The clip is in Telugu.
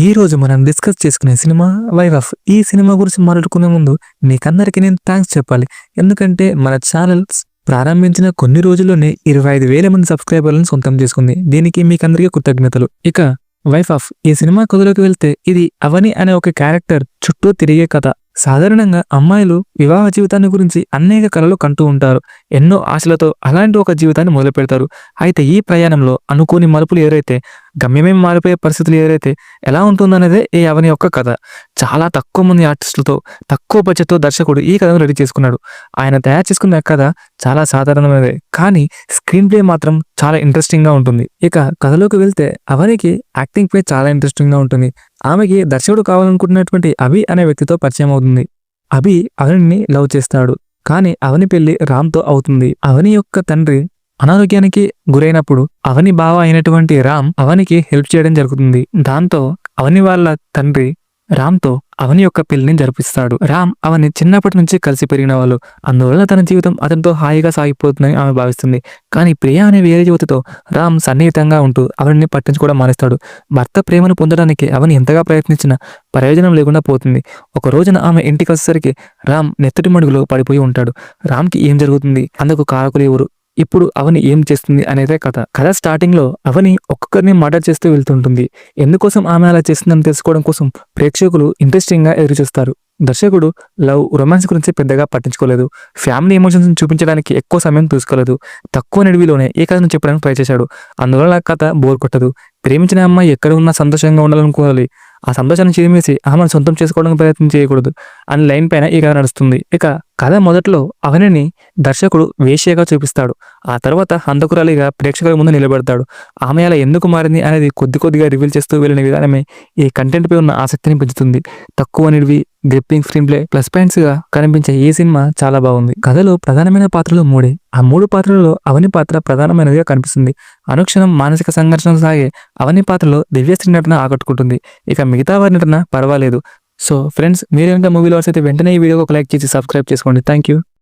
ఈ రోజు మనం డిస్కస్ చేసుకునే సినిమా వైఫ్ ఆఫ్. ఈ సినిమా గురించి మాట్లాడుకునే ముందు మీకందరికీ నేను థ్యాంక్స్ చెప్పాలి. ఎందుకంటే మన ఛానల్ ప్రారంభించిన కొన్ని రోజుల్లోనే 25,000 మంది సబ్స్క్రైబర్లను సొంతం చేసుకుంది. దీనికి మీకందరికీ కృతజ్ఞతలు. ఇక వైఫ్ ఆఫ్ ఈ సినిమా కథలోకి వెళ్తే ఇది అవని అనే ఒక క్యారెక్టర్ చుట్టూ తిరిగే కథ. సాధారణంగా అమ్మాయిలు వివాహ జీవితాన్ని గురించి అనేక కలలు కంటూ ఉంటారు. ఎన్నో ఆశలతో అలాంటి ఒక జీవితాన్ని మొదలు పెడతారు. అయితే ఈ ప్రయాణంలో అనుకోని మలుపులు ఏదైతే గమ్యమే మారిపోయే పరిస్థితులు ఏదైతే ఎలా ఉంటుందనేదే ఈ అవని యొక్క కథ. చాలా తక్కువ మంది ఆర్టిస్టులతో తక్కువ బడ్జెట్తో దర్శకుడు ఈ కథను రెడీ చేసుకున్నాడు. ఆయన తయారు చేసుకున్న కథ చాలా సాధారణమైనదే, కానీ స్క్రీన్ ప్లే మాత్రం చాలా ఇంట్రెస్టింగ్ గా ఉంటుంది. ఇక కథలోకి వెళ్తే అవనికి యాక్టింగ్ పై చాలా ఇంట్రెస్టింగ్ గా ఉంటుంది. ఆమెకి దర్శకుడు కావాలనుకుంటున్నటువంటి అభి అనే వ్యక్తితో పరిచయం అవుతుంది. అభి అవనిని లవ్ చేస్తాడు, కానీ అవని పెళ్లి రామ్తో అవుతుంది. అవని యొక్క తండ్రి అనారోగ్యానికి గురైనప్పుడు అవని బావ అయినటువంటి రామ్ అవనికి హెల్ప్ చేయడం జరుగుతుంది. దాంతో అవని వాళ్ళ తండ్రి రామ్తో అవని యొక్క పెళ్లిని జరిపిస్తాడు. రామ్ అవని చిన్నప్పటి నుంచి కలిసి పెరిగిన వాళ్ళు, అందువల్ల తన జీవితం అతనితో హాయిగా సాగిపోతుందని ఆమె భావిస్తుంది. కానీ ప్రియ అనే వేరే యువతితో రామ్ సన్నిహితంగా ఉంటూ అవనిని పట్టించుకోవడం మానేస్తాడు. భర్త ప్రేమను పొందడానికి అవని ఎంతగా ప్రయత్నించినా ప్రయోజనం లేకుండా పోతుంది. ఒక రోజున ఆమె ఇంటికి వచ్చేసరికి రామ్ నెత్తటి మడుగులో పడిపోయి ఉంటాడు. రామ్కి ఏం జరుగుతుంది, అందుకు కారకులు ఎవరు, ఇప్పుడు అవని ఏం చేస్తుంది అనేదే కథ. కథ స్టార్టింగ్ లో అవని ఒక్కొక్కరిని మర్డర్ చేస్తూ వెళ్తుంటుంది. ఎందుకోసం ఆమె అలా చేస్తుందని తెలుసుకోవడం కోసం ప్రేక్షకులు ఇంట్రెస్టింగ్ గా ఎదురుచూస్తారు. దర్శకుడు లవ్, రొమాన్స్ గురించి పెద్దగా పట్టించుకోలేదు. ఫ్యామిలీ ఎమోషన్స్ చూపించడానికి ఎక్కువ సమయం తీసుకోలేదు. తక్కువ నిడివిలోనే ఈ కథను చెప్పడానికి ట్రై చేశాడు. అందువల్ల కథ బోర్ కొట్టదు. ప్రేమించిన అమ్మాయి ఎక్కడ ఉన్నా సంతోషంగా ఉండాలనుకోవాలి. ఆ సంతోషాన్ని చిరిమేసి ఆమెను సొంతం చేసుకోవడానికి ప్రయత్నం చేయకూడదు అని లైన్ పైన ఈ కథ నడుస్తుంది. ఇక కథ మొదట్లో అవనిని దర్శకుడు వేశ్యగా చూపిస్తాడు. ఆ తర్వాత హంతకురాలిగా ప్రేక్షకుల ముందు నిలబెడతాడు. ఆమె అలా ఎందుకు మారింది అనేది కొద్దిగా రివీల్ చేస్తూ వెళ్ళిన విధానమే ఈ కంటెంట్ పై ఉన్న ఆసక్తిని పెంచుతుంది. తక్కువ నిడివి, gripping screen play plus points గా కనిపించే ఈ సినిమా చాలా బాగుంది. కథలో ప్రధానమైన పాత్రలు మూడే. ఆ మూడు పాత్రలలో అవని పాత్ర ప్రధానమైనదిగా కనిపిస్తుంది. అనుక్షణం మానసిక సంఘర్షణలు సాగే అవని పాత్రలో దివ్యశ్రీ నటన ఆకట్టుకుంటుంది. ఇక మిగతా వారి నటన పర్వాలేదు. సో ఫ్రెండ్స్, మీరు కనుక మూవీ లవర్స్ అయితే వెంటనే ఈ వీడియోకి ఒక లైక్ చేసి సబ్స్క్రైబ్ చేసుకోండి. Thank you.